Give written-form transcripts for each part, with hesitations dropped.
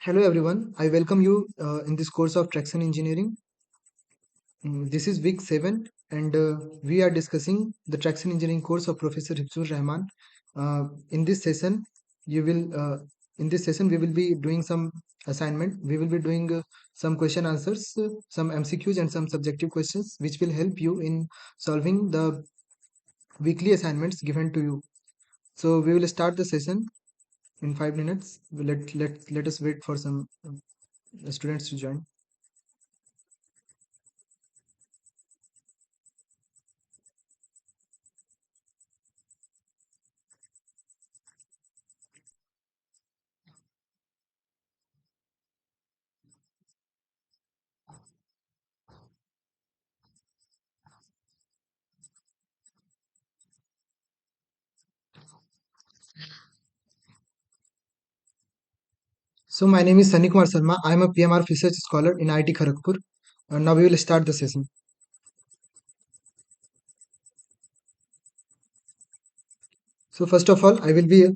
Hello everyone, I welcome you in this course of traction engineering. This is week 7 and we are discussing the traction engineering course of Professor Hifzur Rahman. Uh, in this session, you will in this session we will be doing some assignment. We will be doing some question answers, some MCQs and some subjective questions which will help you in solving the weekly assignments given to you. So we will start the session in 5 minutes. Let us wait for some students to join. So my name is Sunny Kumar Sharma. I am a PMRF research scholar in IIT Kharagpur. Now we will start the session. So first of all, I will be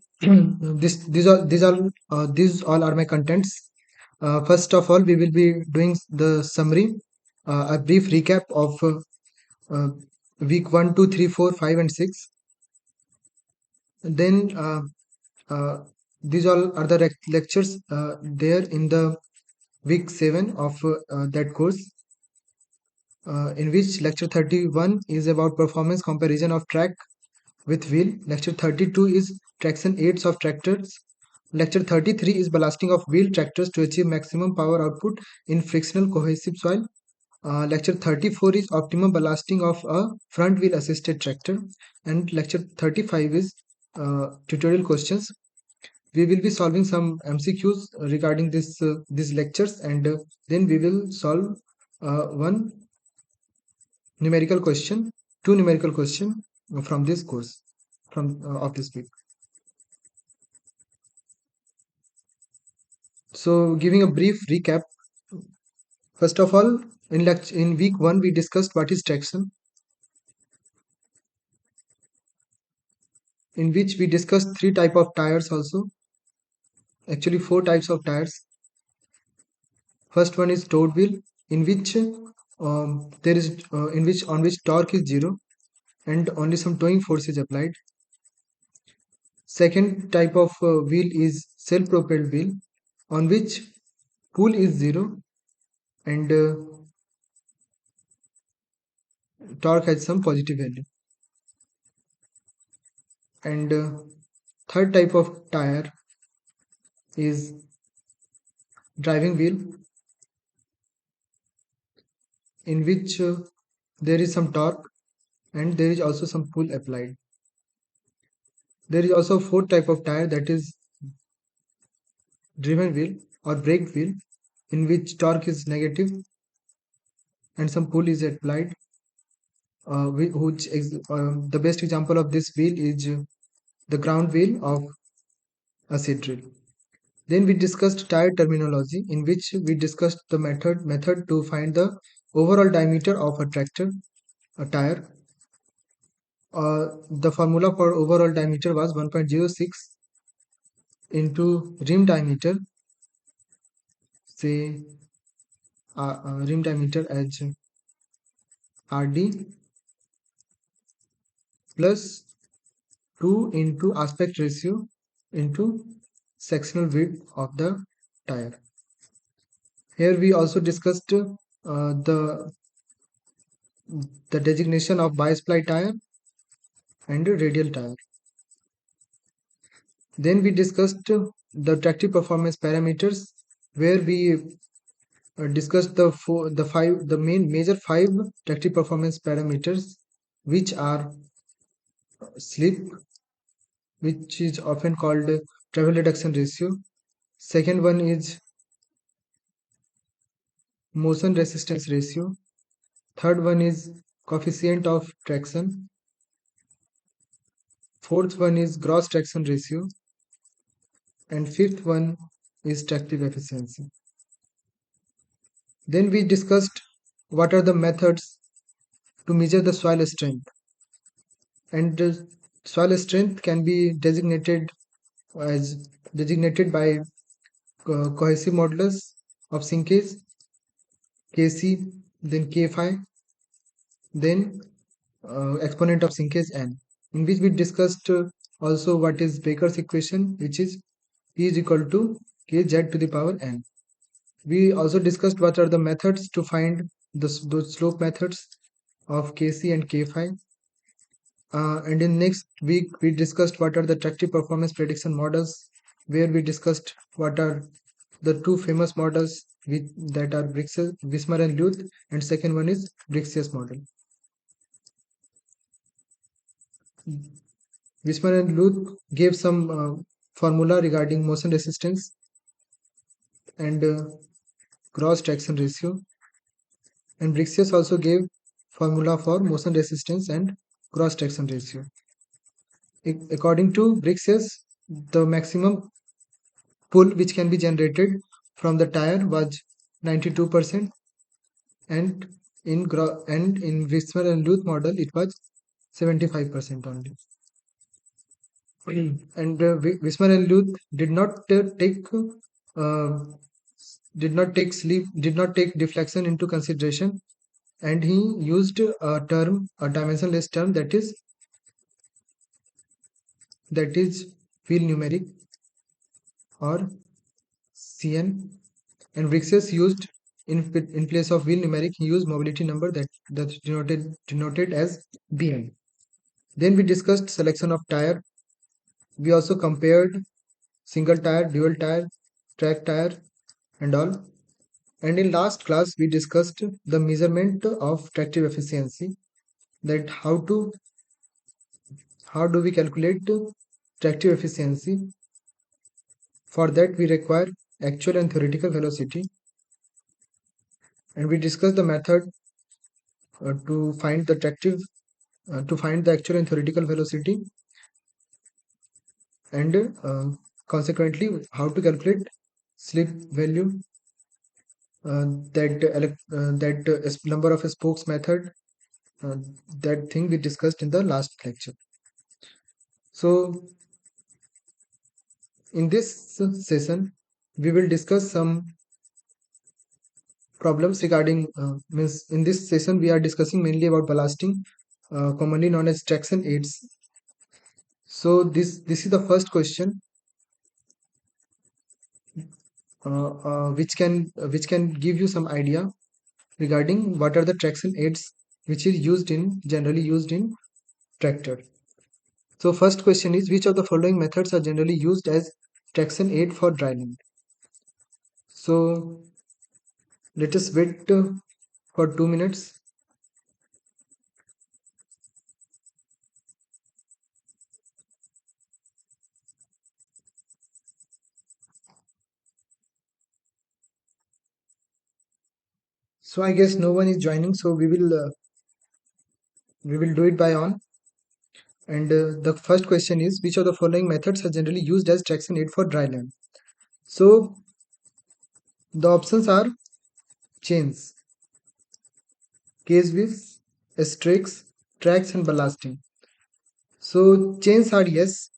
these all are my contents. First of all, we will be doing the summary, a brief recap of uh, week 1, 2, 3, 4, 5, and 6. Then uh, these all are the lectures there in the week 7 of that course. In which lecture 31 is about performance comparison of track with wheel. Lecture 32 is traction aids of tractors. Lecture 33 is ballasting of wheel tractors to achieve maximum power output in frictional cohesive soil. Lecture 34 is optimum ballasting of a front wheel assisted tractor. And lecture 35 is tutorial questions. We will be solving some MCQs regarding these lectures, and then we will solve one numerical question, two numerical question from this course, from of this week. So, giving a brief recap, first of all, in week 1 we discussed what is traction, in which we discussed three type of tires also, actually four types of tires. First one is toed wheel, in which there is in which on which torque is zero and only some towing force is applied. Second type of wheel is self-propelled wheel, on which pull is zero and torque has some positive value. And third type of tire is driving wheel, in which there is some torque and there is also some pull applied. There is also a fourth type of tire, that is driven wheel or brake wheel, in which torque is negative and some pull is applied. The best example of this wheel is the ground wheel of a seed drill. Then we discussed tire terminology, in which we discussed the method to find the overall diameter of a tractor, a tire. The formula for overall diameter was 1.06 into rim diameter, say rim diameter as RD plus 2 into aspect ratio into sectional width of the tire. Here we also discussed the designation of bias ply tire and radial tire. Then we discussed the tractive performance parameters, where we discussed the major five tractive performance parameters, which are slip, which is often called travel reduction ratio. Second one is motion resistance ratio. Third one is coefficient of traction. Fourth one is gross traction ratio. And fifth one is tractive efficiency. Then we discussed what are the methods to measure the soil strength. And the soil strength can be designated by cohesive modulus of sinkage, Kc, then K5, then exponent of sinkage n, in which we discussed also what is Baker's equation, which is P is equal to Kz to the power n. We also discussed what are the methods to find those slope methods of Kc and K5. And in next week, we discussed what are the tractive performance prediction models, where we discussed what are the two famous models that are Wismer and Luth, and second one is Brixius model. Wismer and Luth gave some formula regarding motion resistance and gross traction ratio, and Brixius also gave formula for motion resistance and gross traction ratio. According to Brixius, the maximum pull which can be generated from the tire was 92%, and in Wismer and Luth model it was 75% only. And Wismer and Luth uh, did not take deflection into consideration, and he used a dimensionless term, that is wheel numeric or CN, and Brixius used in place of wheel numeric, he used mobility number that's denoted as BM. Then we discussed selection of tire. We also compared single tire, dual tire, track tire, and all. And in last class, we discussed the measurement of tractive efficiency. That how do we calculate tractive efficiency? For that, we require actual and theoretical velocity, and we discussed the method to find the actual and theoretical velocity, and consequently how to calculate slip value, number of spokes method, uh, that thing we discussed in the last lecture. So in this session we will discuss some problems regarding means in this session we are discussing mainly about ballasting, commonly known as traction aids. So this is the first question, which can give you some idea regarding what are the traction aids which is generally used in tractor. So first question is, which of the following methods are generally used as traction aid for dry land? So let us wait for 2 minutes. So I guess no one is joining, so we will do it by on. And the first question is, which of the following methods are generally used as traction aid for dry land? So the options are chains, case wheels, strakes, tracks, and ballasting. So chains are yes,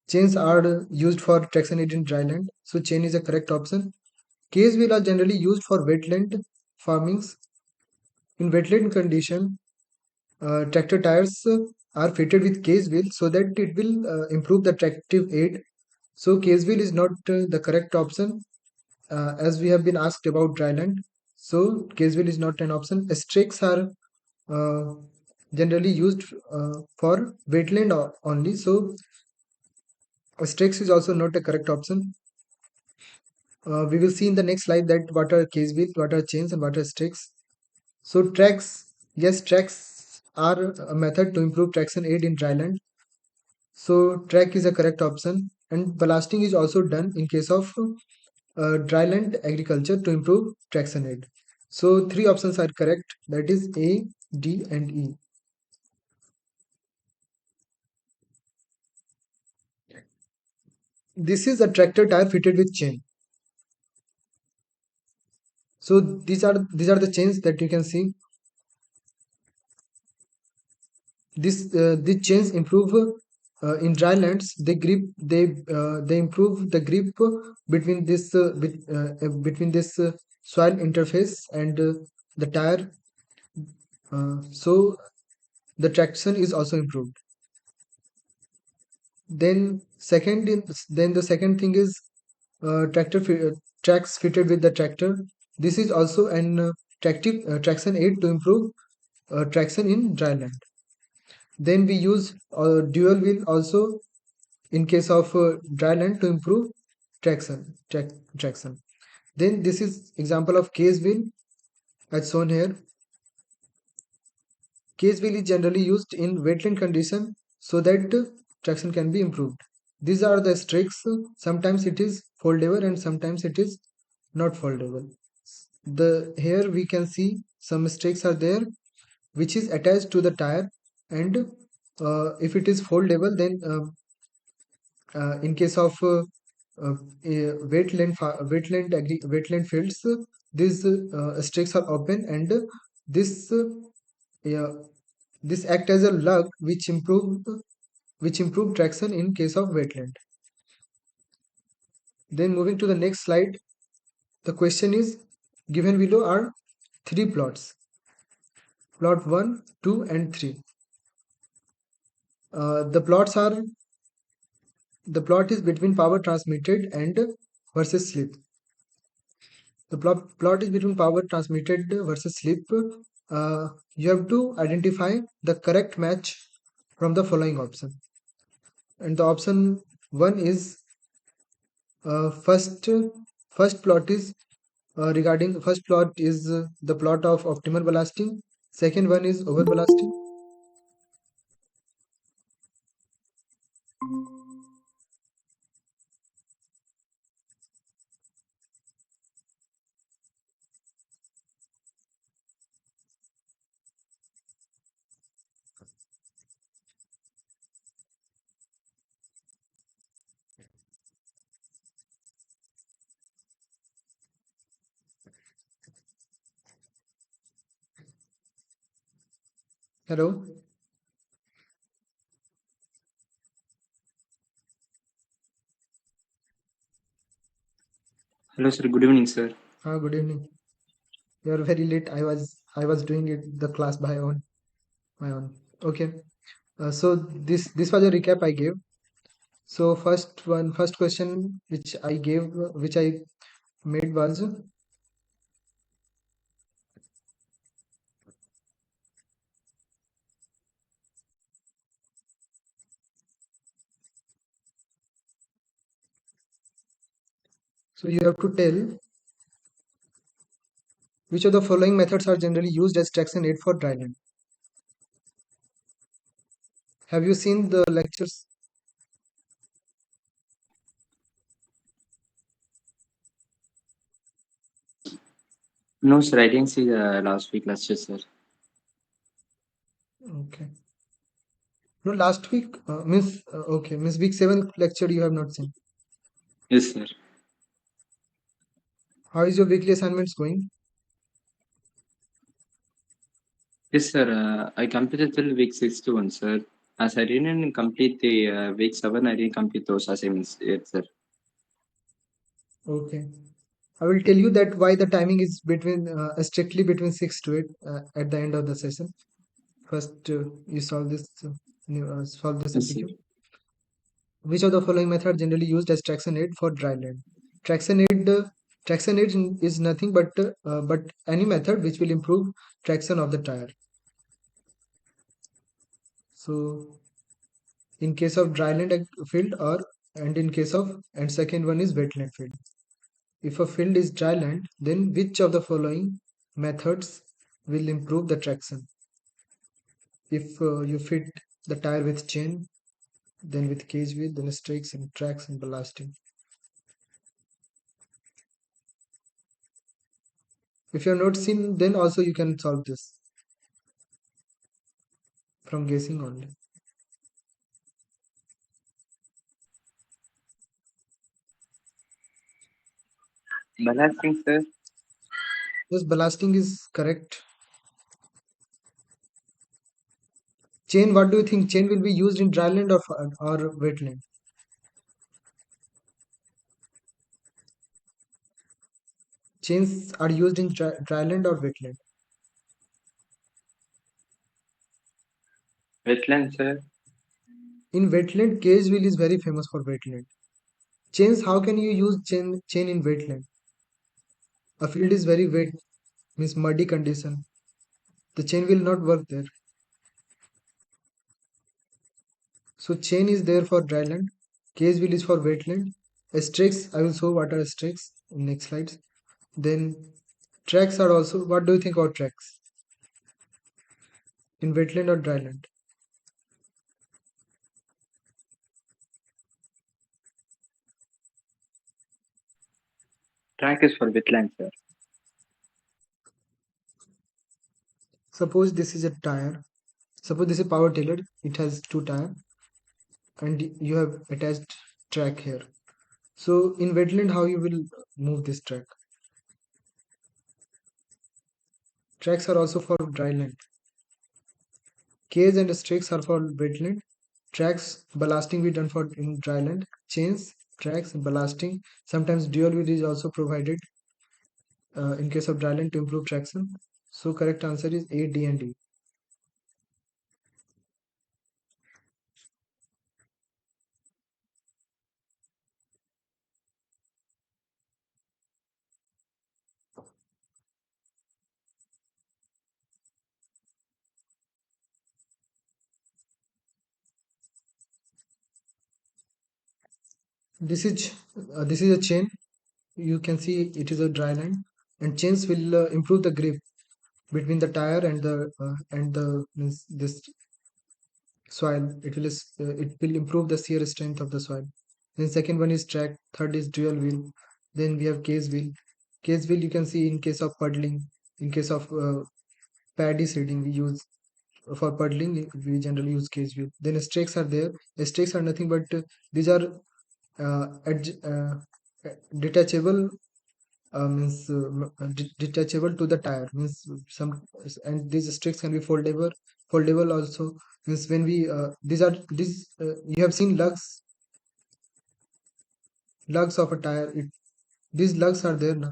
chains are used for traction aid in dry land. So chain is a correct option. Case wheel are generally used for wetland farmings. In wetland condition, tractor tires are fitted with case wheel so that it will improve the tractive aid. So case wheel is not the correct option, as we have been asked about dryland. So case wheel is not an option. Strakes are uh, generally used for wetland only. So strakes is also not a correct option. We will see in the next slide that what are case wheel, what are chains, and what are strakes. So tracks, yes, tracks are a method to improve traction aid in dryland. So track is a correct option, and ballasting is also done in case of dryland agriculture to improve traction aid. So three options are correct, that is A, D, and E. This is a tractor tire fitted with chain. So these are the chains that you can see. These chains improve in dry lands they improve the grip between this soil interface and the tire, so the traction is also improved. Then the second thing is tracks fitted with the tractor. This is also an traction aid to improve traction in dry land. Then we use dual wheel also in case of dry land to improve traction. Then this is example of case wheel as shown here. Case wheel is generally used in wetland condition so that traction can be improved. These are the strakes. Sometimes it is foldable and sometimes it is not foldable. The here we can see some strakes are there which is attached to the tire, and if it is foldable then in case of wetland fields, these stakes are open, and this yeah, this act as a lug which improve traction in case of wetland. Then moving to the next slide, the question is given below are three plots: plot 1, 2, and 3. The plots are the plot is between power transmitted and versus slip. The plot is between power transmitted versus slip. You have to identify the correct match from the following option. And the option 1 is first plot is regarding first plot is the plot of optimal blasting. Second one is over blasting. Hello. Hello, sir. Good evening, sir. Good evening. You are very late. I was doing it the class by on my own. Okay. So this was a recap I gave. So first question which I made was, so you have to tell which of the following methods are generally used as traction aid for dryland. Have you seen the lectures? No, sir. I didn't see the last week lecture, sir. Okay. No, last week, Miss week 7 lecture you have not seen. Yes, sir. How is your weekly assignments going? Yes, sir. I completed till week 6 to 1, sir. As I didn't complete the week 7, I didn't complete those assignments yet, sir. Okay. I will tell you that why the timing is strictly between 6 to 8 at the end of the session. First, you solve this Yes, sir. MCQ. Which of the following method generally used as traction aid for dry land? Traction aid, traction aid is nothing but any method which will improve traction of the tire. So in case of dryland field, and in case of and second one is wetland field. If a field is dryland, then which of the following methods will improve the traction? If you fit the tire with chain, then with cage wheel, then strakes and tracks and ballasting. If you have not seen, then also you can solve this from guessing only. Balancing, sir. Yes, ballasting is correct. Chain, what do you think? Chain will be used in dryland or wetland? Chains are used in dryland or wetland? Wetland, sir. In wetland, cage wheel is very famous for wetland. Chains, how can you use chain in wetland? A field is very wet, means muddy condition. The chain will not work there. So chain is there for dryland. Cage wheel is for wetland. Stakes, I will show what are stakes in next slides. Then tracks are also. What do you think about tracks in wetland or dryland? Track is for wetland, sir. Suppose this is a tire. Suppose this is power tiller. It has two tires, and you have attached track here. So in wetland, how you will move this track? Tracks are also for dryland. Cage and stakes are for wetland. Tracks ballasting we done for in dryland. Chains, tracks, ballasting. Sometimes dual wheel is also provided in case of dryland to improve traction. So correct answer is A, D, and D. This is a chain. You can see it is a dryland, and chains will improve the grip between the tire and the means this soil. It will improve the shear strength of the soil. Then second one is track. Third is dual wheel. Then we have case wheel. Case wheel you can see in case of puddling, in case of paddy seeding we use. For puddling we generally use case wheel. Then stakes are there. Stakes are nothing but these are detachable, detachable to the tire, means some. And these sticks can be foldable also, means when we these you have seen lugs of a tire. These lugs are there now.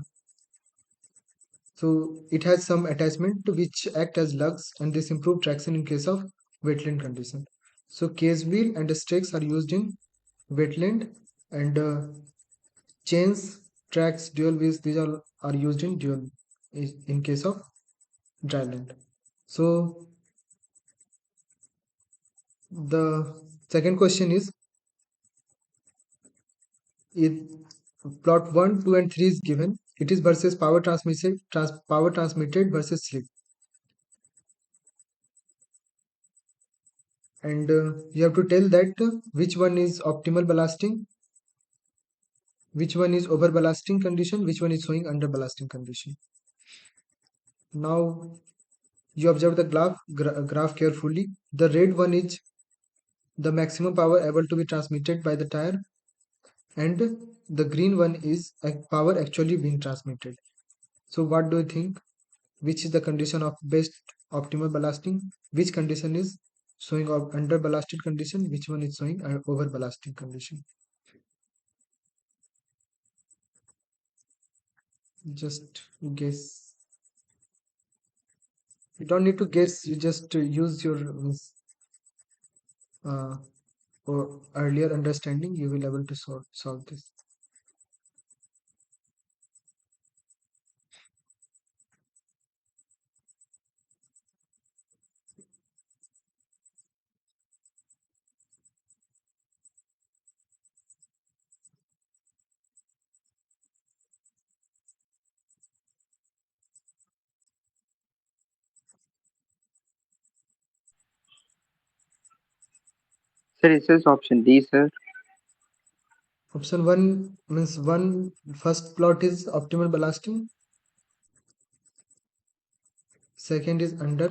So it has some attachment to which act as lugs, and this improve traction in case of wetland condition. So case wheel and stakes are used in wetland, and chains, tracks, dual wheels, these are used in dual in case of dryland. So the second question is, it plot 1, 2, and 3 is given. It is versus power transmitted versus slip. And you have to tell that which one is optimal ballasting, which one is over ballasting condition, which one is showing under ballasting condition. Now you observe the graph carefully. The red one is the maximum power able to be transmitted by the tire, and the green one is power actually being transmitted. So what do you think, which is the condition of best optimal ballasting, which condition is showing under ballasted condition, which one is showing over ballasting condition? Just guess. You don't need to guess, you just use your uh, or earlier understanding, you will able to solve this. Sir, it says option D, sir. Option 1 means one first plot is optimal ballasting, second is under,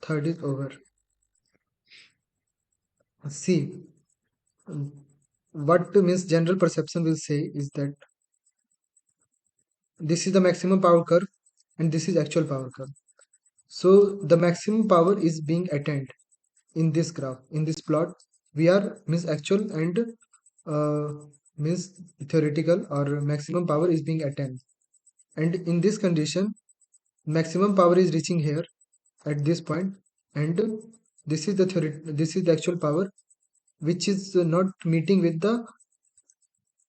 third is over. See, what means general perception will say is that this is the maximum power curve and this is actual power curve. So the maximum power is being attained in this graph, in this plot. We are means actual and uh, means theoretical or maximum power is being attained. And in this condition, maximum power is reaching here at this point, and this is the theory, this is the actual power which is not meeting with the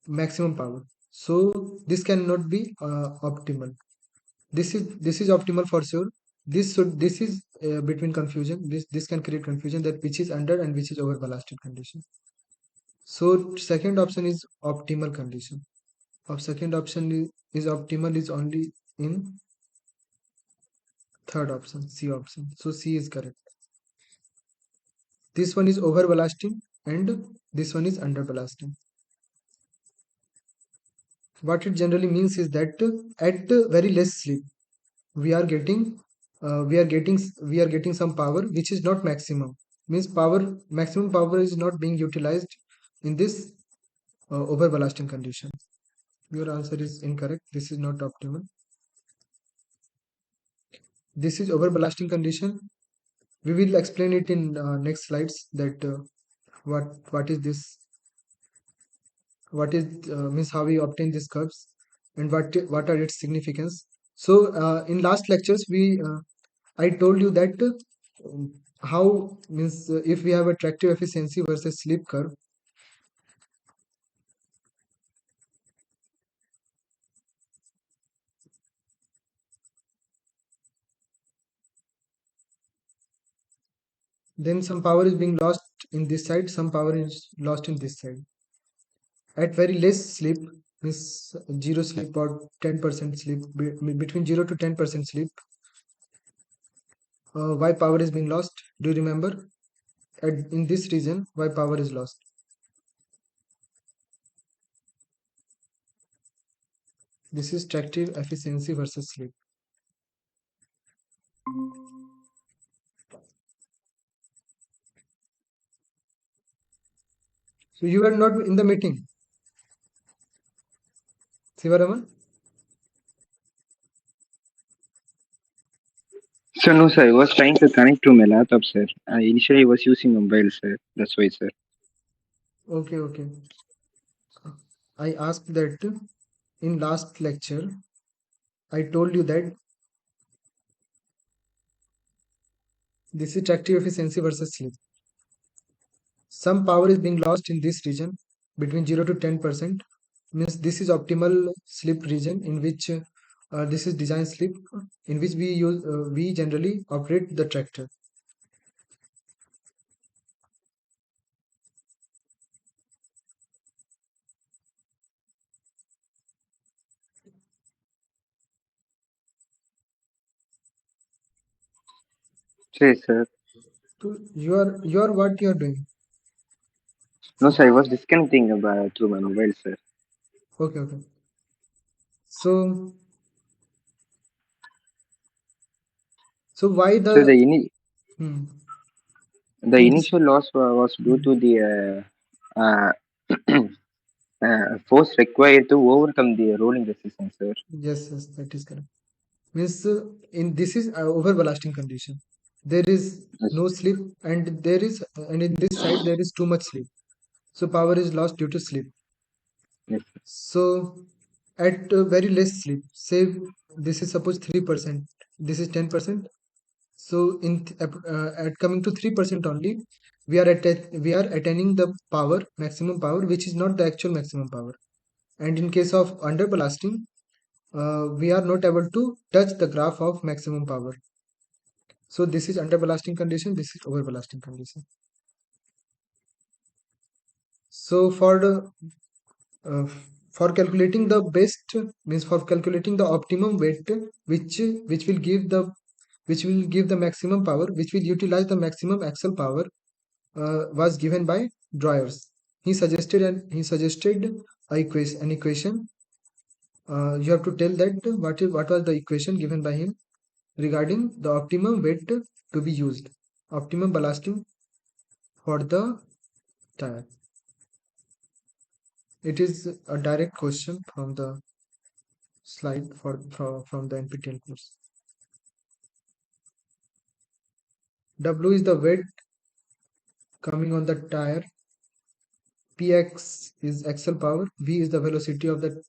maximum power. So this cannot be optimal. This is optimal for sure. This is between confusion. This can create confusion that which is under and which is over ballasted condition. So second option is optimal condition. Of second option is optimal is only in third option, C option. So C is correct. This one is over ballasting and this one is under ballasting. What it generally means is that at very less sleep we are getting we are getting some power which is not maximum, means power maximum power is not being utilized in this over ballasting condition. Your answer is incorrect. This is not optimal. This is over ballasting condition. We will explain it in next slides that what is this, what is means how we obtain these curves and what are its significance. So in last lectures we I told you that how means if we have attractive efficiency versus sleep curve, then some power is being lost in this side, some power is lost in this side. At very less sleep, means zero sleep or 10% sleep, between 0 to 10% sleep, why power is being lost? Do you remember? In this region, why power is lost? This is tractive efficiency versus sleep. So you are not in the meeting, Sivaraman? So no, sir. I was trying to connect to my laptop, sir. Initially, I was using mobile, sir. That's why, sir. Okay, okay. I asked that in last lecture, I told you that this is tractive efficiency versus sleep. Some power is being lost in this region between 0 to 10%, means this is optimal sleep region in which this is design sleep in which we generally operate the tractor. Yes, sir. So you are what you are doing. No, sir. I was disconnecting through my mobile, sir. Okay, okay. So so why So the hmm, the in this initial loss was due to hmm, the force required to overcome the rolling resistance, sir. yes, yes, that is correct. Means in this is over ballasting condition. There is Yes, no sleep and in this side there is too much sleep. So power is lost due to sleep. yes, So at very less sleep, say this is suppose 3%, this is 10%. So at coming to 3% only, we are attaining the power, maximum power, which is not the actual maximum power. And in case of under ballasting, we are not able to touch the graph of maximum power. So this is under ballasting condition, this is over ballasting condition. So uh, for calculating the best, means for calculating the optimum weight which will give the maximum power, which will utilize the maximum axle power, was given by Dryers. He suggested an equation. You have to tell that what was the equation given by him regarding the optimum weight to be used, optimum ballasting for the tire. It is a direct question from the slide from the NPTEL course. W is the weight coming on the tire, Px is axle power, V is the velocity of the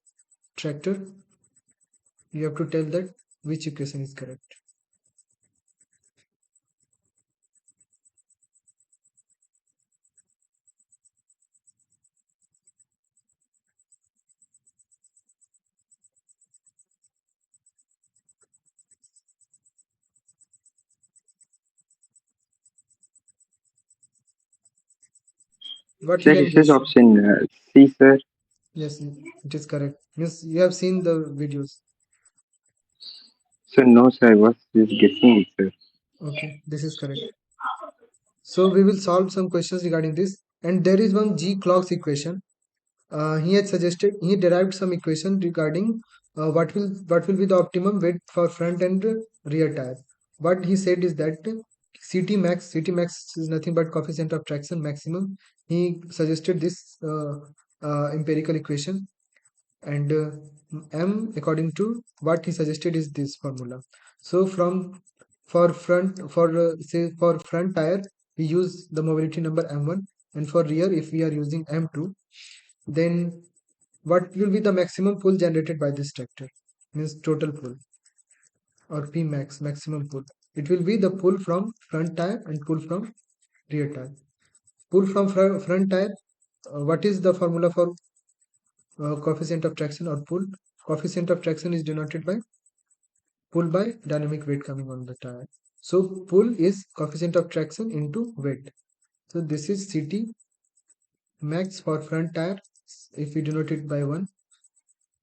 tractor. You have to tell that which equation is correct. What you Sir, can it says guess? option C, sir. Yes, it is correct. Means you have seen the videos. So no, sir. I was just guessing it, sir. Okay, this is correct. So we will solve some questions regarding this. And there is one G clocks equation. He derived some equation regarding what will be the optimum weight for front and rear tire. What he said is that CT max is nothing but coefficient of traction maximum. He suggested this empirical equation, and m according to what he suggested is this formula. So for front tire we use the mobility number m1, and for rear if we are using m2, then what will be the maximum pull generated by this tractor, means total pull, or P max, maximum pull. It will be the pull from front tire and pull from rear tire. Pull from front tire, what is the formula for coefficient of traction or pull? Coefficient of traction is denoted by pull by dynamic weight coming on the tire. So pull is coefficient of traction into weight. So this is CT max for front tire, if we denote it by 1,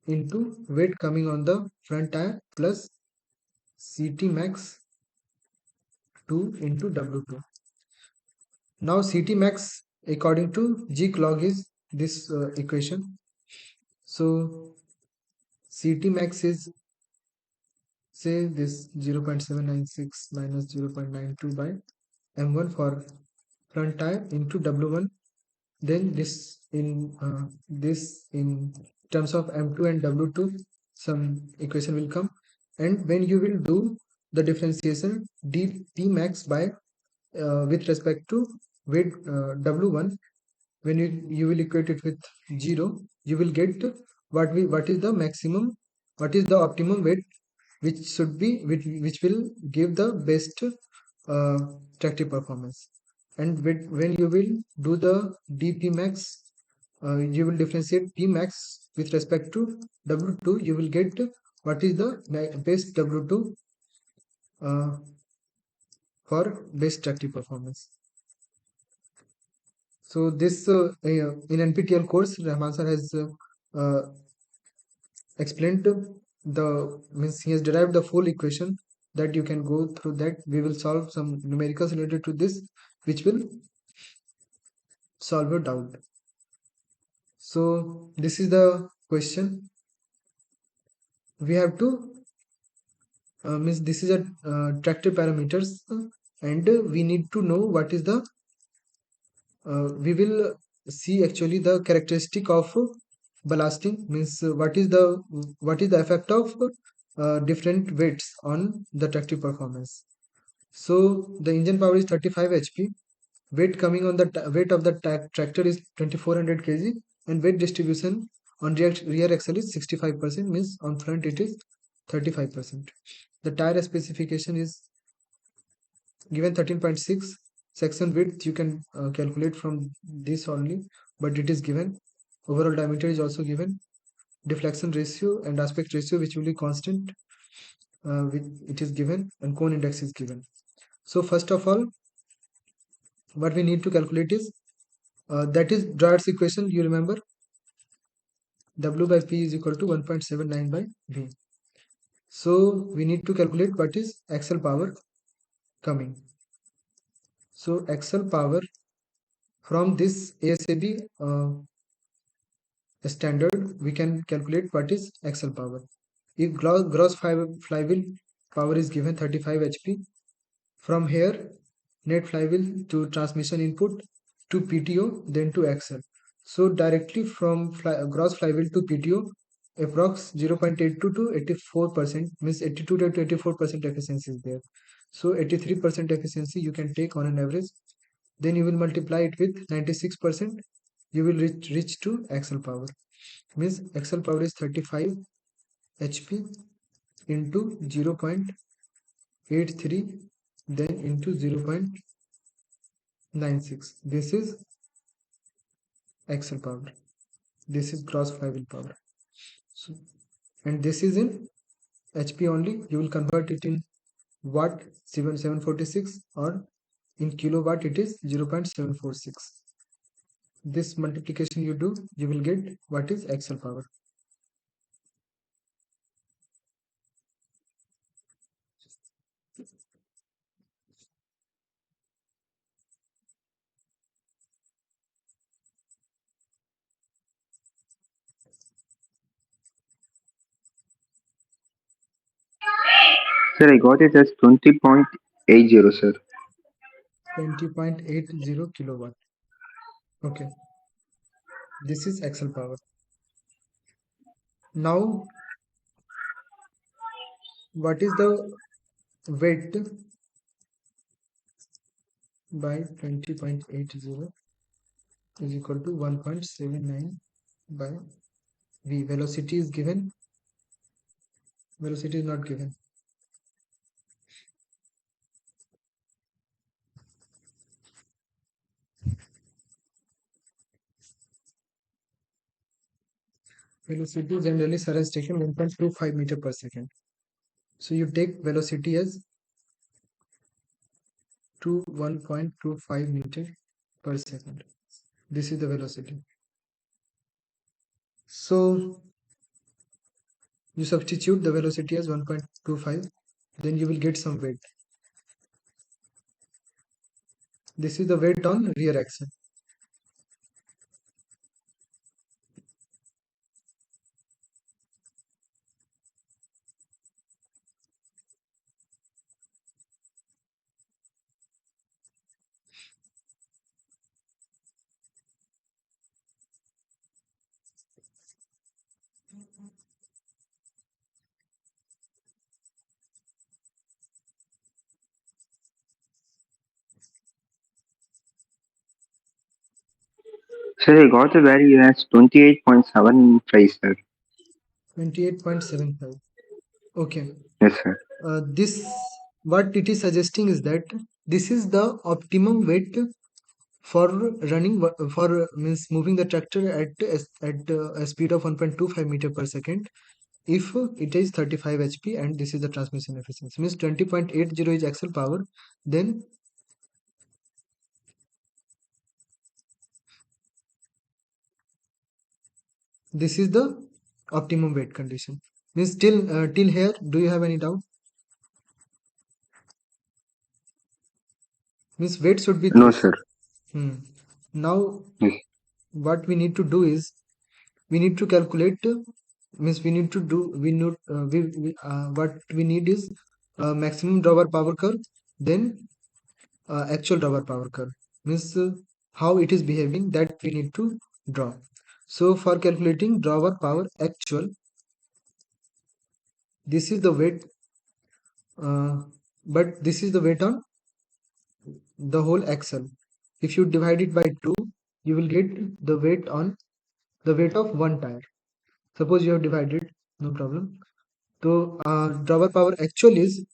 into weight coming on the front tire plus CT max 2 into W2. Now CT max according to G clog is this equation. So CT max is, say, this 0.796 minus 0.92 by M1 for front tire into W1. Then this in terms of M2 and W2, some equation will come, and when you will do the differentiation dP max by with respect to weight W1, when you will equate it with 0, you will get what is the maximum, what is the optimum weight which should be, which will give the best uh, tractive performance. And when you will do the dP max, you will differentiate P max with respect to W2, you will get what is the best W2 uh, for best tractive performance. So this in NPTEL course, Rahman sir has explained the, means he has derived the full equation that you can go through that. We will solve some numericals related to this, which will solve your doubt. So this is the question. We have to means this is a tractor parameters, and we need to know what is the we will see actually the characteristic of ballasting, means what is the effect of different weights on the tractive performance. So the engine power is 35 HP, weight coming on the weight of the tractor is 2400 kg, and weight distribution on rear axle is 65%, means on front it is 35%. The tire specification is given 13.6. Section width you can calculate from this only, but it is given. Overall diameter is also given. Deflection ratio and aspect ratio, which will be constant, it is given, and cone index is given. So first of all, what we need to calculate is that is Dryer's equation. You remember, W by P is equal to 1.79 by V. So we need to calculate what is axle power coming. So axle power from this ASAB standard, we can calculate what is axle power. If gross flywheel power is given 35 HP, from here net flywheel to transmission input to PTO, then to axle. So directly from gross flywheel to PTO, approx 0.82 to 84%, means 82 to 84% efficiency is there. So 83% efficiency you can take on an average. Then you will multiply it with 96%. You will reach to axial power. Means axial power is 35 HP into 0.83, then into 0.96. This is axial power. This is gross flywheel power. So, and this is in HP only. You will convert it in watt 746, or in kilowatt it is 0.746. This multiplication you do, you will get what is axial power. Sir, I got it as 20.80, sir. 20.80 kilowatt. Okay, this is axial power. Now, what is the weight by 20.80 is equal to 1.79 by v. Velocity is given. Velocity is not given. Velocity generally sir has taken 1.25 meter per second. So you take velocity as to 1.25 meter per second. This is the velocity. So you substitute the velocity as 1.25, then you will get some weight. This is the weight on rear axle. Sir, I got the value as 28.75, sir. 28.75. Okay. Yes, sir. This, what it is suggesting is that this is the optimum weight for running, for means moving the tractor at a speed of 1.25 meter per second, if it is 35 HP and this is the transmission efficiency. Means 20.80 is axle power, then this is the optimum weight condition. Means till here, do you have any doubt? Means weight should be No, this. sir. Now Yes. what we need to do is, we need to calculate, means we need to do, what we need is maximum drawer power curve, then actual drawer power curve. Means how it is behaving, that we need to draw. So for calculating drawer power actual, this is the weight, uh, but this is the weight on the whole axle. If you divide it by 2, you will get the weight on the weight of one tire. Suppose you have divided, no problem. So drawer power actual is,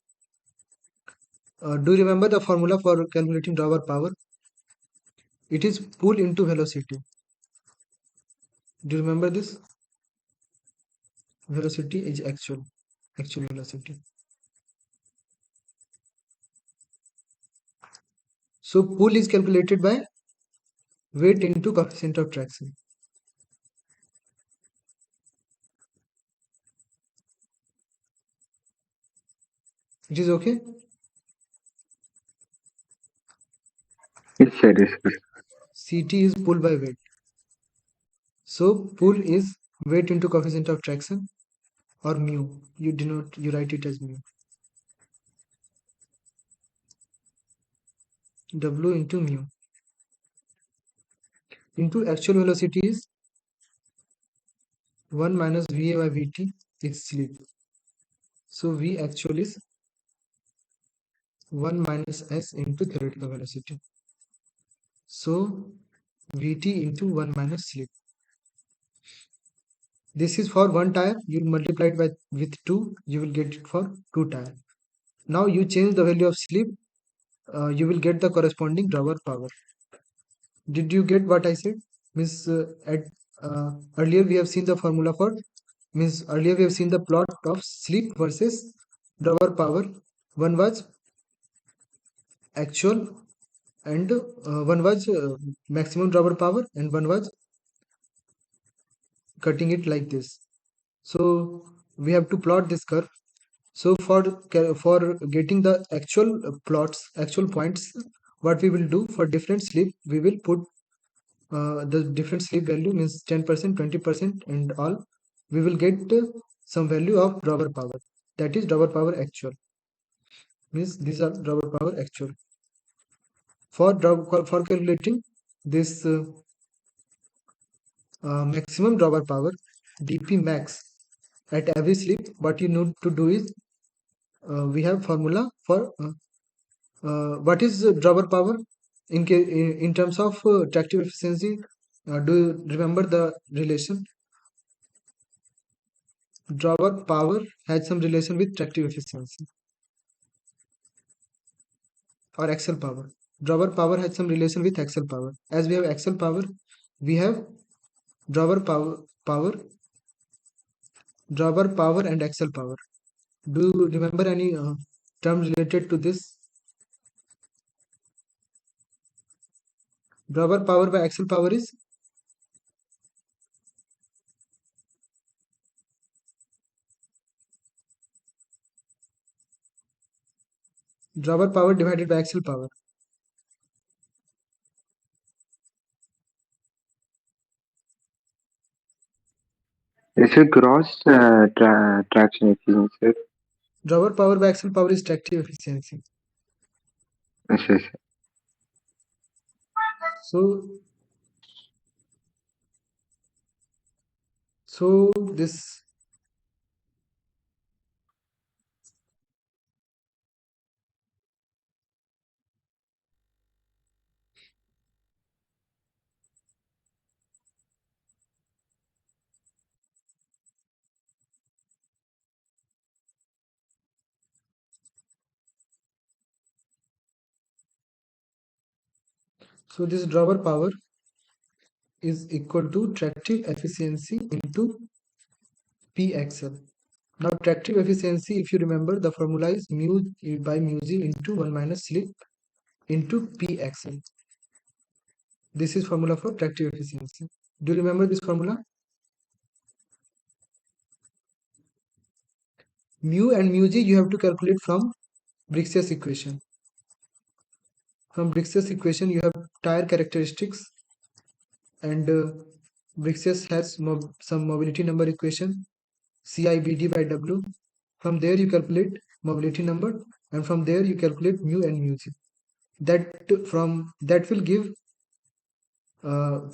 do you remember the formula for calculating drawer power? It is pull into velocity. Do you remember this? Velocity is actual velocity. So pull is calculated by weight into coefficient of traction. It is okay? Yes, sir. Yes, sir. CT is pull by weight. So pull is weight into coefficient of traction, or mu. You write it as mu. W into mu. Into actual velocity is 1 minus VA by VT is slip. So V actual is 1 minus s into theoretical velocity. So Vt into 1 minus slip. This is for one tire. You multiply it by with 2. You will get it for 2 tire. Now you change the value of slip. You will get the corresponding rubber power. Did you get what I said? Means at earlier we have seen the formula for means earlier we have seen the plot of slip versus rubber power. One was actual and one was maximum rubber power and one was cutting it like this. So we have to plot this curve. So for getting the actual plots, actual points, what we will do for different slip, we will put the different slip value means 10%, 20% and all. We will get some value of rubber power. That is rubber power actual. Means these are rubber power actual. For calculating this maximum rubber power dp max at every slip, what you need to do is we have formula for what is rubber power in terms of tractive efficiency. Do you remember the relation? Rubber power has some relation with tractive efficiency or axial power. Rubber power has some relation with axial power. As we have axial power, we have rubber power and axial power. Do you remember any term related to this? Rubber power by axial power is rubber power divided by axial power. It's a gross traction efficiency, sir. Rubber power by axial power is tractive efficiency. Yes, yes. So so this so this rubber power is equal to tractive efficiency into Pxl. Now tractive efficiency, if you remember, the formula is mu by mu g into 1 minus slip into Pxl. This is formula for tractive efficiency. Do you remember this formula? Mu and mu g you have to calculate from Brix's equation. From Brix's equation you have tire characteristics and Brix's has some mobility number equation CIBD by W. From there you calculate mobility number and from there you calculate mu and mu g. That will give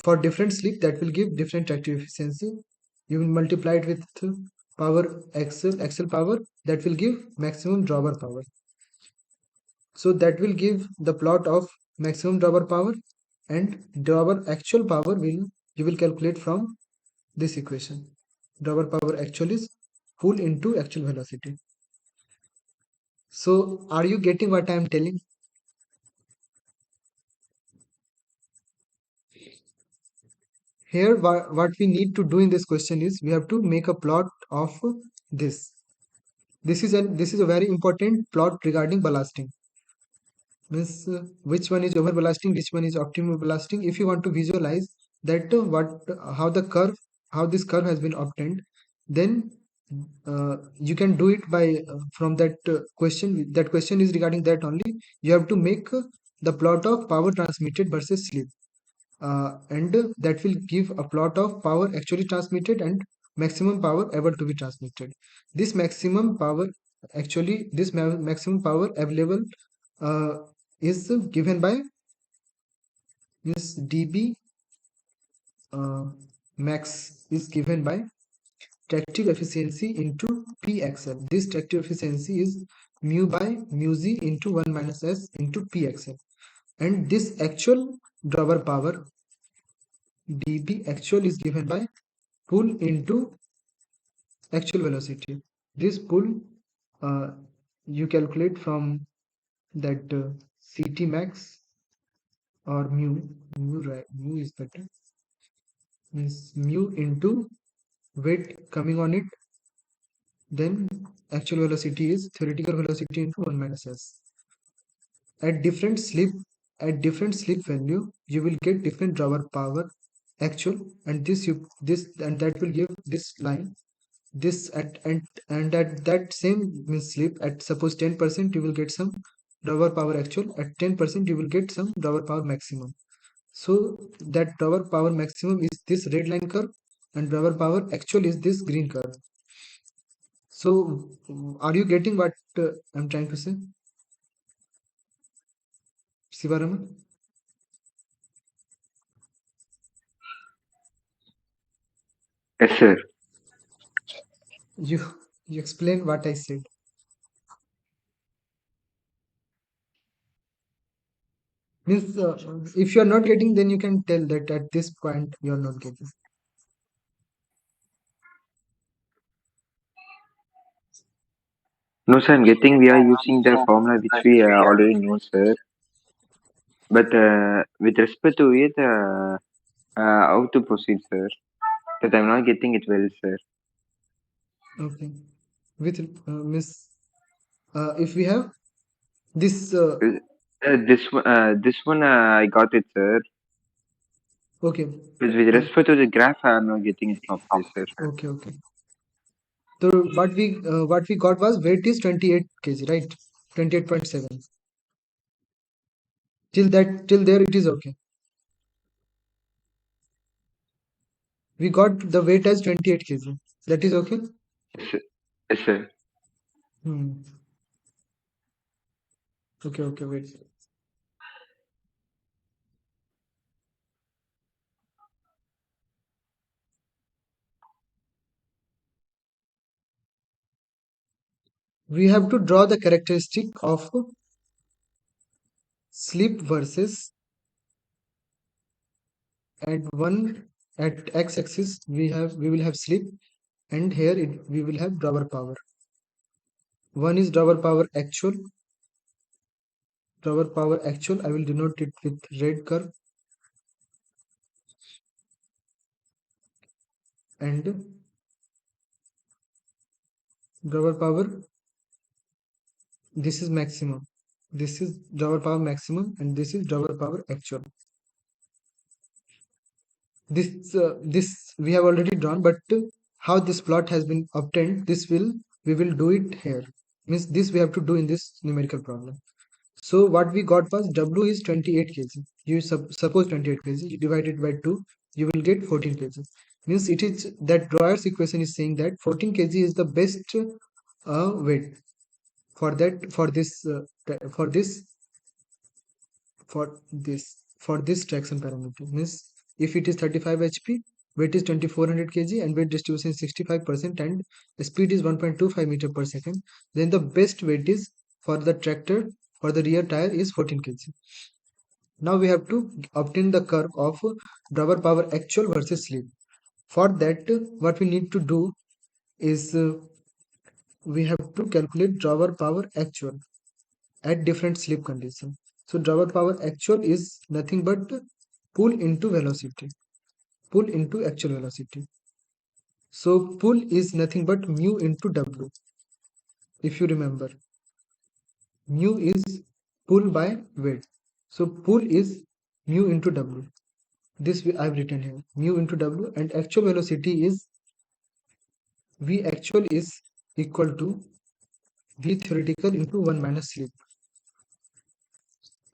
for different slip that will give different tractive efficiency. You will multiply it with power axial power that will give maximum rubber power. So that will give the plot of maximum rubber power and rubber actual power will you will calculate from this equation. Rubber power actual is pull into actual velocity. So are you getting what I am telling? Here what we need to do in this question is we have to make a plot of this. This is a very important plot regarding ballasting. Means which one is over ballasting, which one is optimal ballasting. If you want to visualize that how this curve has been obtained, then you can do it by from that question. That question is regarding that only. You have to make the plot of power transmitted versus slip. And that will give a plot of power actually transmitted and maximum power ever to be transmitted. This maximum power maximum power available uh, is given by this dB max is given by tractive efficiency into pxl. This tractive efficiency is mu by mu z into 1 minus s into pxl, and this actual drawer power dB actual is given by pull into actual velocity. This pull uh, you calculate from that CT max or mu, right? Mu is better, means mu into weight coming on it, then actual velocity is theoretical velocity into 1 minus s. At different slip, at different slip value, you will get different drawer power actual, and this and that will give this line. This and at that same means slip, at suppose 10%, you will get some drawer power actual. At 10%, you will get some drawer power maximum. So that drawer power maximum is this red line curve, and drawer power actual is this green curve. So are you getting what I'm trying to say, Sivaraman? Yes, sir. You you explain what I said. Means if you are not getting, then you can tell that at this point you are not getting. No, sir, I'm getting we are using the formula which we already know, sir. But with respect to it, how to proceed, sir? That I'm not getting it well, sir. Okay. With Miss, if we have this, This one, I got it, sir. okay, But with uh, respect to the graph, I'm not getting it properly, sir. okay, okay. So what we got was weight is 28 kg, right? 28.7. Till there it is okay. We got the weight as 28 kg. That is okay. Yes, sir. Yes, sir. Hmm. Okay, okay, wait. We have to draw the characteristic of slip versus at one at x-axis we will have slip, and here we will have drawer power. One is drawer power actual. I will denote it with red curve, and drawer power, this is maximum. This is drawer power maximum, and this is drawer power actual. This we have already drawn, but how this plot has been obtained, we will do it here. Means this we have to do in this numerical problem. So what we got was W is 28 kg. You suppose 28 kg, you divide it by 2, you will get 14 kg. Means it is that Drawers equation is saying that 14 kg is the best weight for that for this for this traction parameter. Means if it is 35 HP, weight is 2400 kg, and weight distribution is 65%, and the speed is 1.25 meter per second, then the best weight is for the tractor for the rear tire is 14 kg. Now we have to obtain the curve of drawer power actual versus slip. For that, what we need to do is we have to calculate drawer power actual at different slip condition. So drawer power actual is nothing but pull into velocity, pull into actual velocity. So pull is nothing but mu into W. If you remember, mu is pull by weight. So pull is mu into W. This I've written here, mu into W, and actual velocity is V actual is equal to V theoretical into 1 minus slip,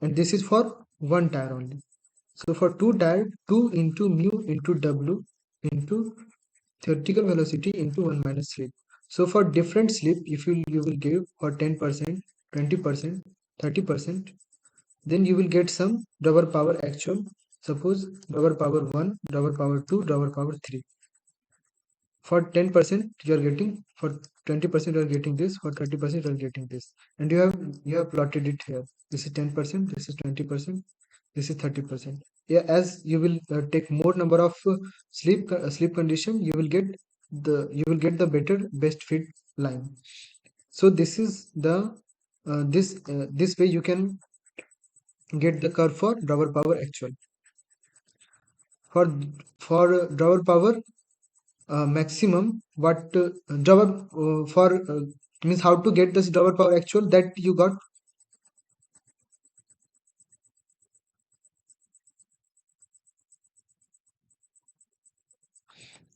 and this is for one tire only. So for two tire, 2 into mu into W into theoretical velocity into 1 minus slip. So for different slip, if you will give for 10%, 20%, 30%, then you will get some drawer power actual. Suppose drawer power 1, drawer power 2, drawer power 3. for 10% you are getting, for 20% you are getting this, for 30% you are getting this, and you have plotted it here. This is 10%, this is 20%, this is 30%. Yeah, as you will take more number of sleep condition, you will get the better best fit line. So this is the this way you can get the curve for drawer power actual. For drawer power maximum, what drawer for means how to get this drawer power actual that you got.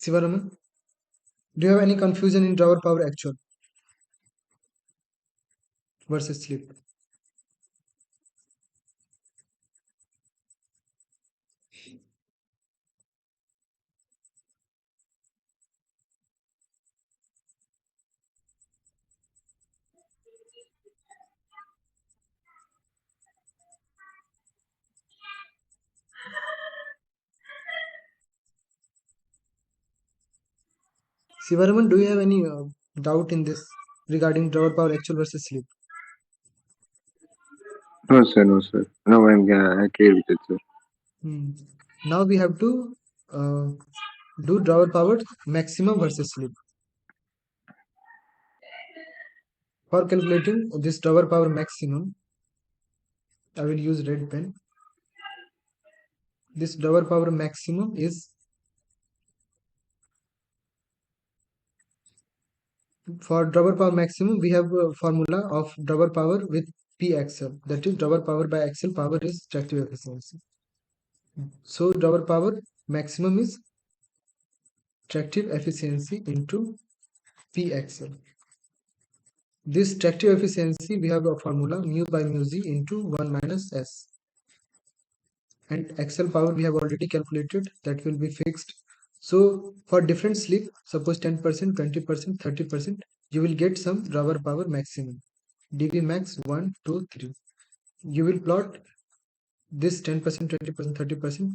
Sivaraman, do you have any confusion in drawer power actual versus sleep? Sivaraman, do you have any doubt in this regarding drawer power actual versus sleep? No, sir, no, sir. No, I'm clear with it, sir. Hmm. Now we have to uh, do drawer power maximum versus sleep. For calculating this drawer power maximum, I will use red pen. This drawer power maximum is, for drawer power maximum we have a formula of drawer power with P axle, that is drawer power by axle power is tractive efficiency. So drawer power maximum is tractive efficiency into P axle. This tractive efficiency we have a formula mu by mu z into 1 minus s, and axle power we have already calculated, that will be fixed. So for different slip, suppose 10%, 20%, 30%, you will get some drawer power maximum. dv max 1, 2, 3. You will plot this 10%, 20%, 30%,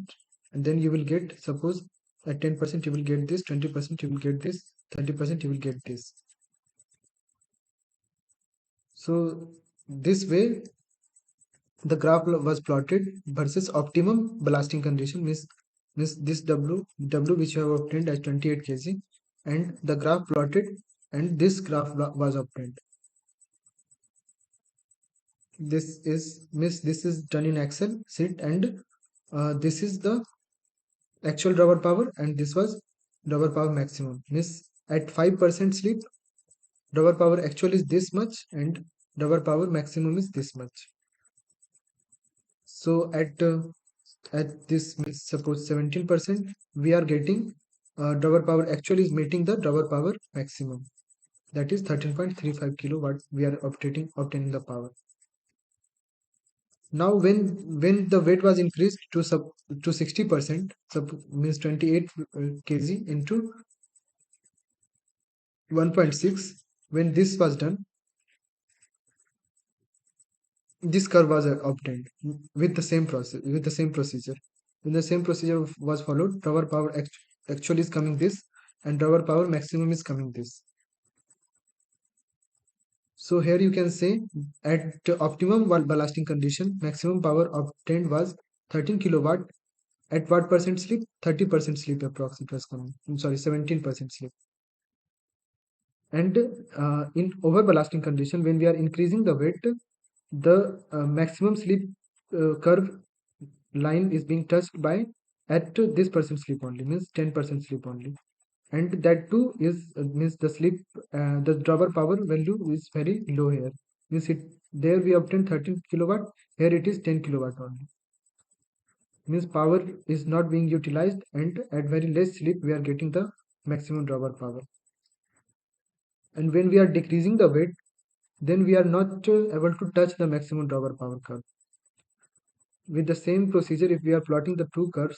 and then you will get, suppose at 10% you will get this, 20% you will get this, 30% you will get this. So this way the graph was plotted versus optimum blasting condition, means this w which you have obtained as 28 kg, and the graph plotted, and this graph was obtained. This is, means this is done in Excel sheet, and this is the actual drawer power, and this was drawer power maximum, means at 5% sleep drawer power actual is this much and drawer power maximum is this much. So at this means suppose 17% we are getting drawer power actual is meeting the drawer power maximum, that is 13.35 kilowatt we are obtaining the power. Now when the weight was increased to 60%, means 28 kg into 1.6, when this was done, this curve was obtained with the same process, with the same procedure. When the same procedure was followed, drawer power actual is coming this, and drawer power maximum is coming this. So here you can say at optimum ballasting condition, maximum power obtained was 13 kilowatt. At what percent sleep? 30% sleep approx it was coming. I'm sorry, 17% sleep. And in over ballasting condition, when we are increasing the weight, the maximum sleep curve line is being touched by at this percent sleep only, means 10% sleep only, and that too is means the sleep the drawer power value is very low here, means it there we obtain 13 kilowatt, here it is 10 kilowatt only, means power is not being utilized, and at very less sleep we are getting the maximum drawer power. And when we are decreasing the weight, then we are not able to touch the maximum drawer power curve. With the same procedure, if we are plotting the two curves,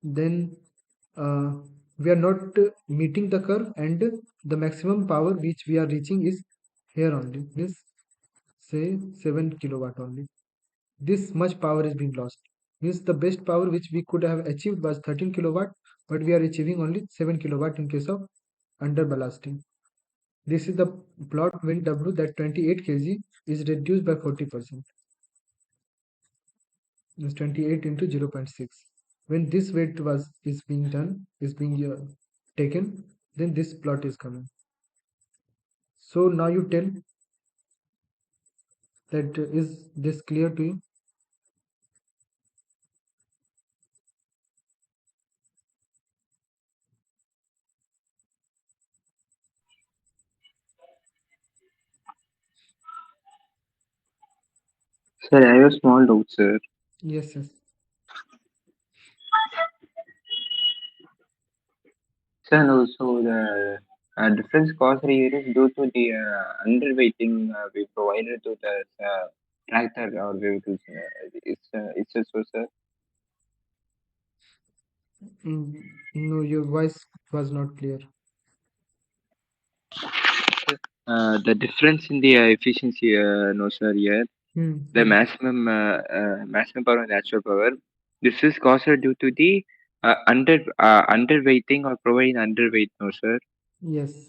then uh, we are not meeting the curve, and the maximum power which we are reaching is here only, means say 7 kilowatt only. This much power is being lost. Means the best power which we could have achieved was 13 kilowatt, but we are achieving only 7 kilowatt in case of under ballasting. This is the plot when W that 28 kg is reduced by 40%. Means 28 into 0.6. When this weight is being done, is being taken, then this plot is coming. So now you tell that is this clear to you? Sir, I have a small doubt, sir. Yes, yes. Sir, no, so the difference caused here is due to the underweighting we provided to the tractor or vehicles. It's so, sir. No, your voice was not clear. The difference in the efficiency, no, sir, here. The Hmm. maximum power and natural power. This is caused due to the underweighting or providing underweight, no, sir. Yes.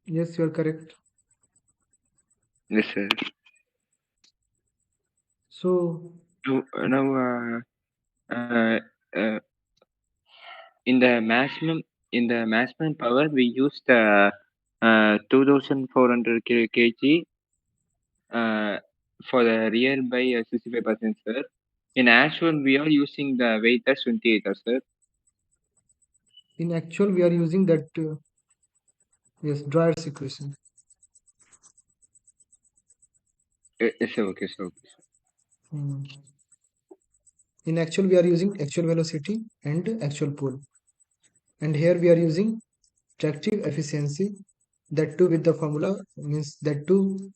Yes, you are correct. Yes, sir. So, Now, uh, uh, in the maximum power, we used 2,400 kg uh, for the real by 65%, sir. In actual, we are using the weight as 28, sir. in actual, we are using that, yes, Dryer's equation. Yes, sir. Okay, sir. Okay, sir. Hmm. In actual, we are using actual velocity and actual pull. And here we are using tractive efficiency. That too with the formula means that too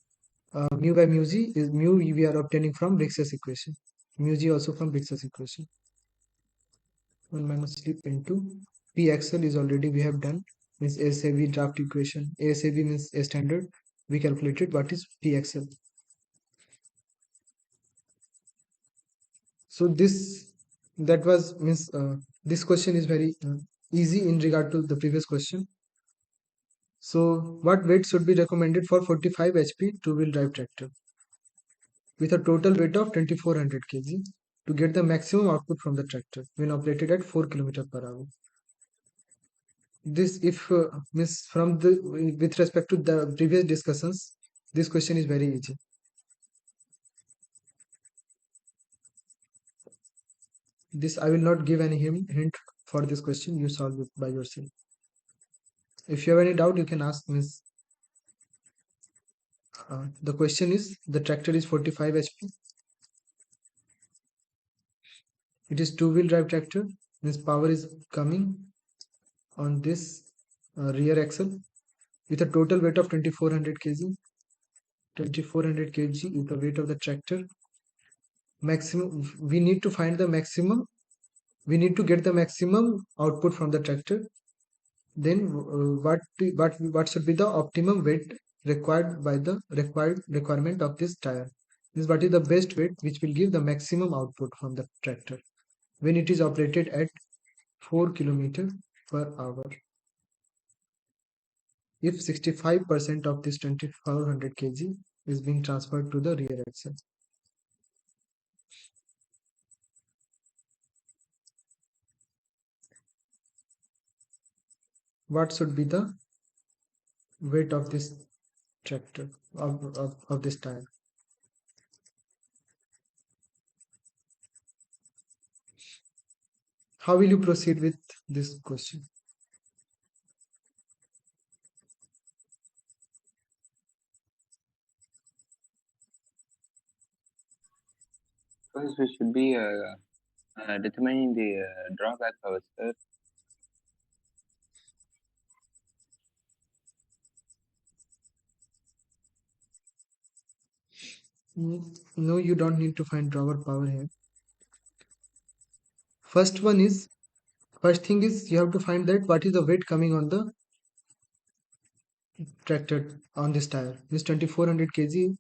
mu by mu g is mu we are obtaining from Brix's equation. Mu g also from Brix's equation. 1 minus slip into pxl is already we have done, means ASAV draft equation. ASAV means a standard. We calculated what is pxl. So this that was means this question is very easy in regard to the previous question. So what weight should be recommended for 45 HP two-wheel drive tractor with a total weight of 2400 kg to get the maximum output from the tractor when operated at 4 km per hour? This if means from the with respect to the previous discussions, this question is very easy. This I will not give any hint for this question. You solve it by yourself. If you have any doubt, you can ask Miss. The question is the tractor is 45 HP. It is two-wheel drive tractor. Means power is coming on this rear axle with a total weight of 2400 kg. 2400 kg is the weight of the tractor. Maximum. We need to find the maximum. We need to get the maximum output from the tractor. Then what should be the optimum weight required by the requirement of this tire? This what is the best weight which will give the maximum output from the tractor when it is operated at 4 km per hour. If 65% of this 2400 kg is being transferred to the rear axle, what should be the weight of this tractor of this tire? How will you proceed with this question? First, we should be determining the drawback power, sir. No, you don't need to find drawer power here. First one is First thing is you have to find that what is the weight coming on the tractor on this tire. This 2400 kg,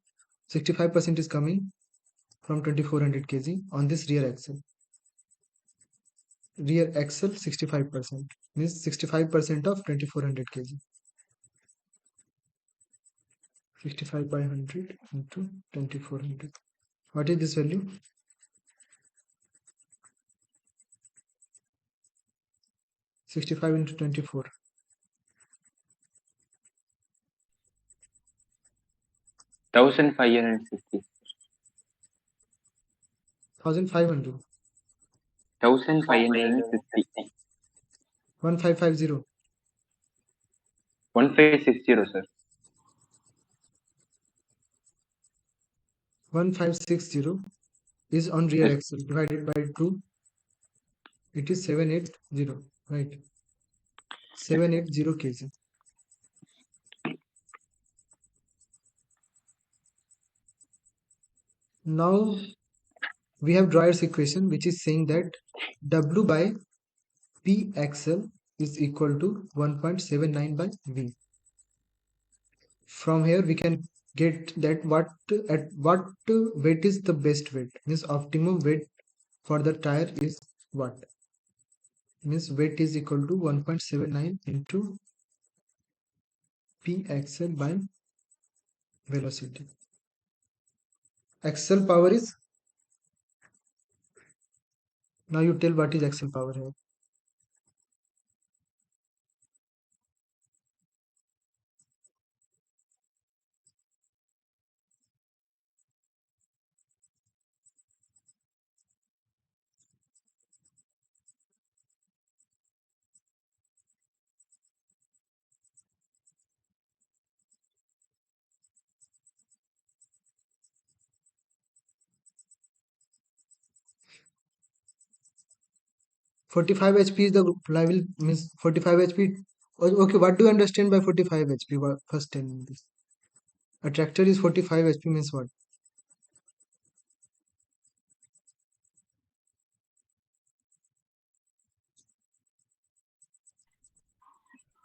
65% is coming from 2400 kg on this rear axle. Rear axle 65% means 65% of 2400 kg. 65 by 100 into 2400. What is this value? 65 into 24. 1560. 1500. 1550. 1550. 1560, sir. 1560 is on rear Yes. axle divided by 2. It is 780. Right. 780 kg. Now we have Dwyer's equation, which is saying that W by P axle is equal to 1.79 by V. From here we can get that at what weight is the best weight, means optimum weight for the tire is what, means weight is equal to 1.79 into P axle by velocity. Axle power is, now you tell what is axle power here. 45 HP is the flywheel, means 45 HP. Okay, what do you understand by 45 HP? First tell me this. A tractor is 45 HP means what?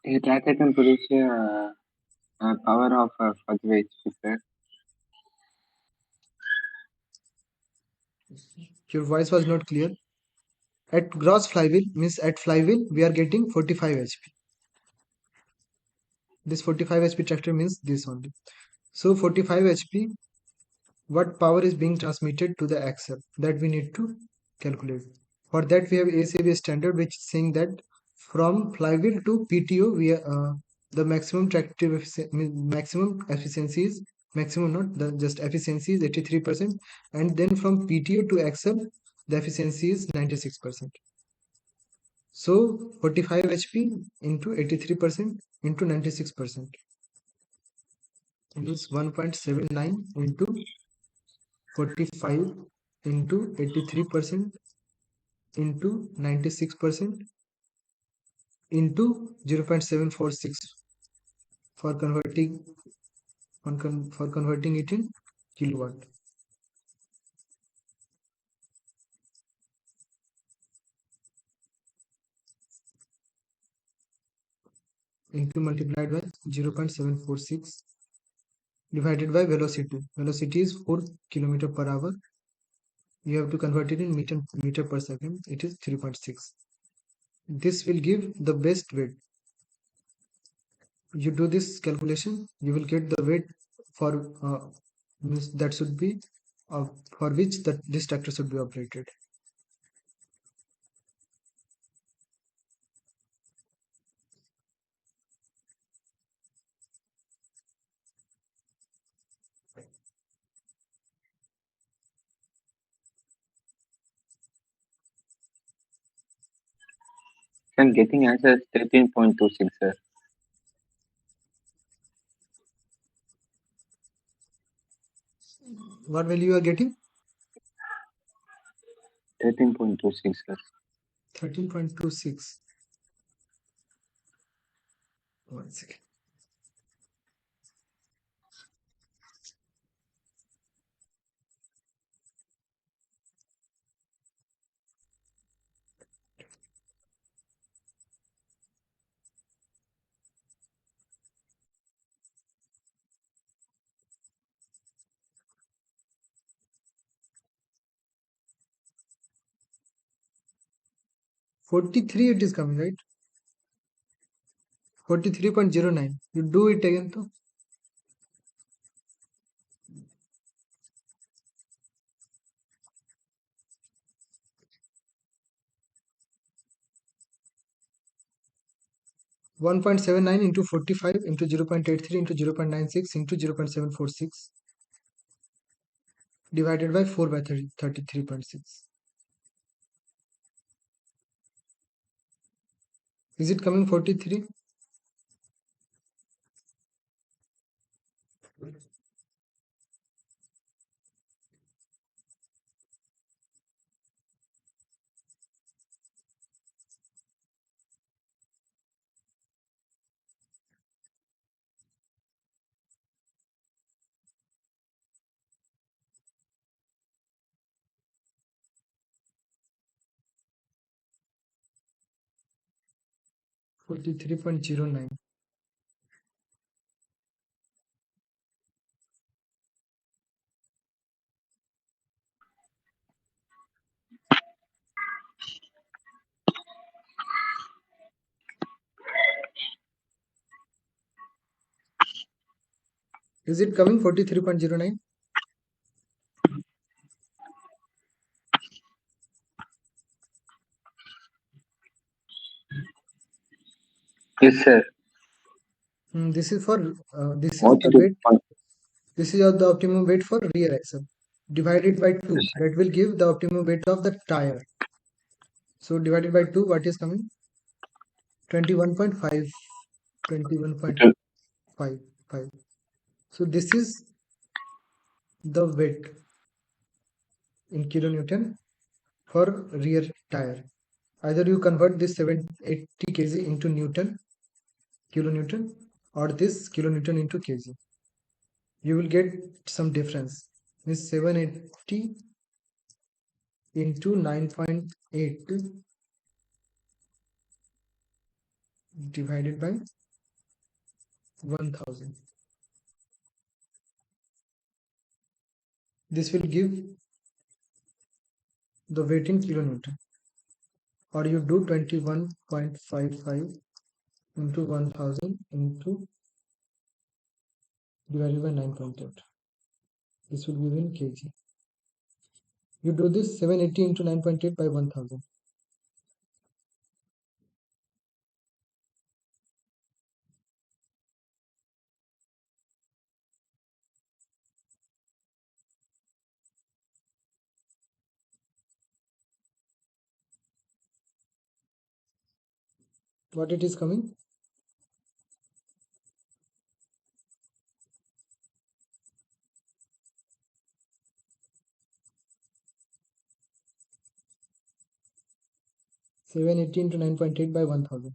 A tractor can produce power of 40 HP, sir. Your voice was not clear. At gross flywheel, means at flywheel we are getting 45 HP. This 45 HP tractor means this only. So 45 HP, what power is being transmitted to the axle, that we need to calculate. For that we have ACB standard, which is saying that from flywheel to PTO we the maximum tractive maximum efficiency is, maximum not the just efficiency is 83%, and then from PTO to axle the efficiency is 96%. So 45 HP into 83% into 96%. It is 1.79 into 45 into 83% into 96% into 0.746 for converting for converting it in kilowatt. Into multiplied by 0.746 divided by velocity. Velocity is 4 km per hour. You have to convert it in meter per second. It is 3.6. This will give the best weight. You do this calculation, you will get the weight for means that should be for which that this tractor should be operated. I'm getting answer 13.26, sir. What value you are getting? 13.26, sir. 13.26. One second. 43 it is coming, right? 43.09. You do it again to 1.79 into 45 into 0.83 into 0.96 into 0.746 divided by 4 by 33.6. Is it coming 43? .09. Is it coming 43.09? Yes, sir. This is for this is the 42. weight. This is the optimum weight for rear axle divided by 2. That will give the optimum weight of the tire. So divided by 2, what is coming? 21.5. 21.55. So this is the weight in kilonewton for rear tire. Either you convert this 780 kg into kilonewton, or this kilonewton into kg. You will get some difference. Means 780 into 9.8 divided by 1000. This will give the weight in kilonewton. Or you do 21.55 into 1000 into divided by 9.8. This will give in kg. You do this 780 into 9.8 by 1000. What it is coming? 780 into 9.8 by 1000.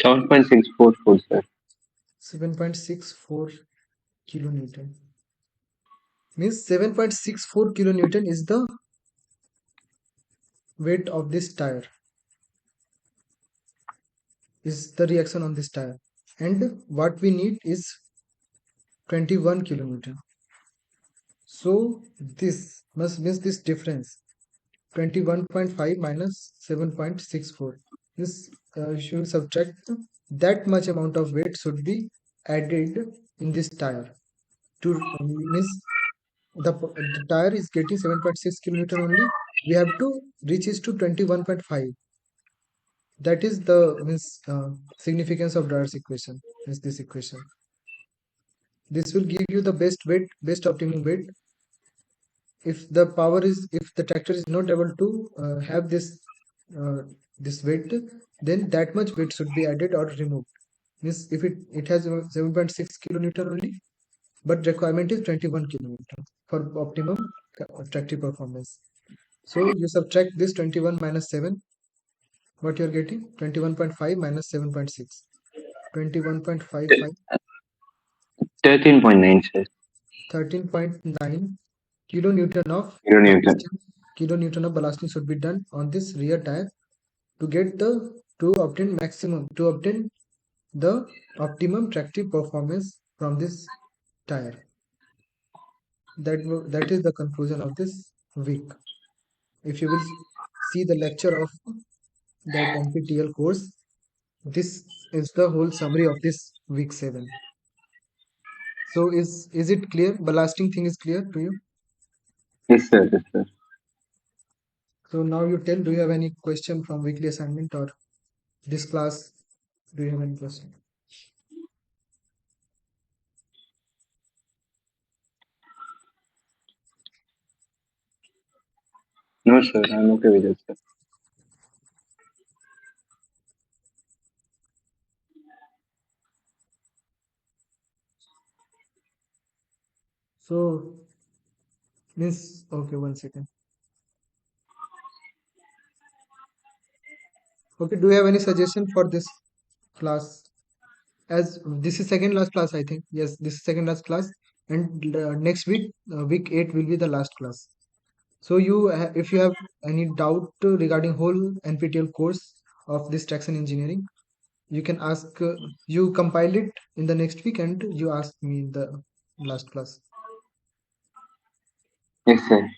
7.644, sir. 7.64 kilonewton. Means 7.64 kilonewton is the weight of this tire, is the reaction on this tire, and what we need is 21 kilonewton. So this must means this difference 21.5 minus 7.64. This should subtract that much amount of weight should be added in this tire to means the tire is getting 7.6 kilonewton only. We have to reach is to 21.5. That is the means significance of Dyer's equation. Is this equation? This will give you the best weight, best optimum weight. If the tractor is not able to have uh, this weight, then that much weight should be added or removed. Means if it has 7.6 kilonewton only, but requirement is 21 kilonewton for optimum tractive performance. So you subtract this 21 minus 7, what you're getting? 21.5 minus 7.6. 21.55, 13.9, sir. 13.9 kilonewton of Kilonewton. ballasting. Kilonewton of ballasting should be done on this rear tire to get to obtain the optimum tractive performance from this tire. That is the conclusion of this week. If you will see the lecture of that NPTEL course, this is the whole summary of this week 7. So is it clear? The lasting thing is clear to you? Yes, sir. Yes, sir. So now you tell, do you have any question from weekly assignment or this class? Do you have any question? No, sir. I'm okay with it, sir. So means okay, 1 second. Okay, do you have any suggestion for this class? As this is second last class, I think. Yes, this is second last class, and next week, week 8 will be the last class. So if you have any doubt regarding whole NPTEL course of this traction engineering, you can ask. You compile it in the next week, and you ask me in the last class. Yes, sir.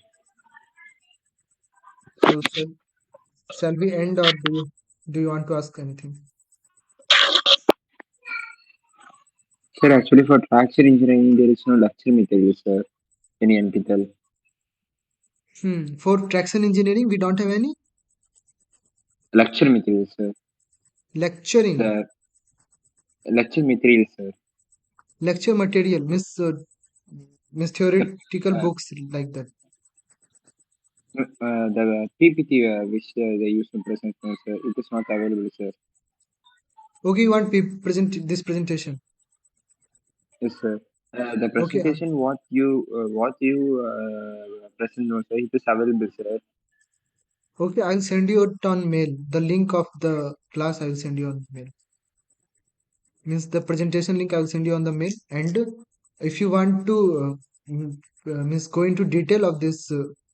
So shall we end, or do you want to ask anything? Sir, actually, for traction engineering, there is no lecture material, sir. Any NPTEL For traction engineering, we don't have any lecture material, sir. lecturing. The lecture material, sir. Lecture material means The theoretical books like that. the PPT which they use to present, sir, it is not available, sir. Okay, you want present this presentation? Yes, sir. The Okay, presentation what you present, no, sir, it is available, sir. okay. I'll send you it on mail. The link of the class I'll send you on mail. Means the presentation link I'll send you on the mail. And if you want to means go into detail of this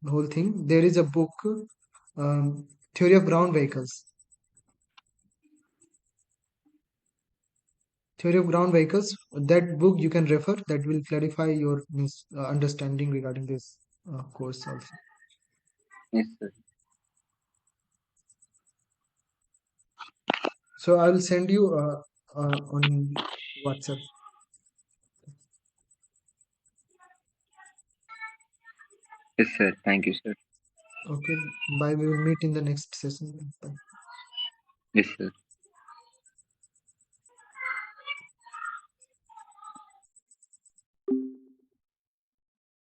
whole thing, there is a book, Theory of Ground Vehicles. Theory of Ground Vehicles. That book you can refer. That will clarify your understanding regarding this course also. Yes, sir. So I will send you on WhatsApp. Yes, sir. Thank you, sir. Okay, bye. We will meet in the next session. Bye. Yes, sir.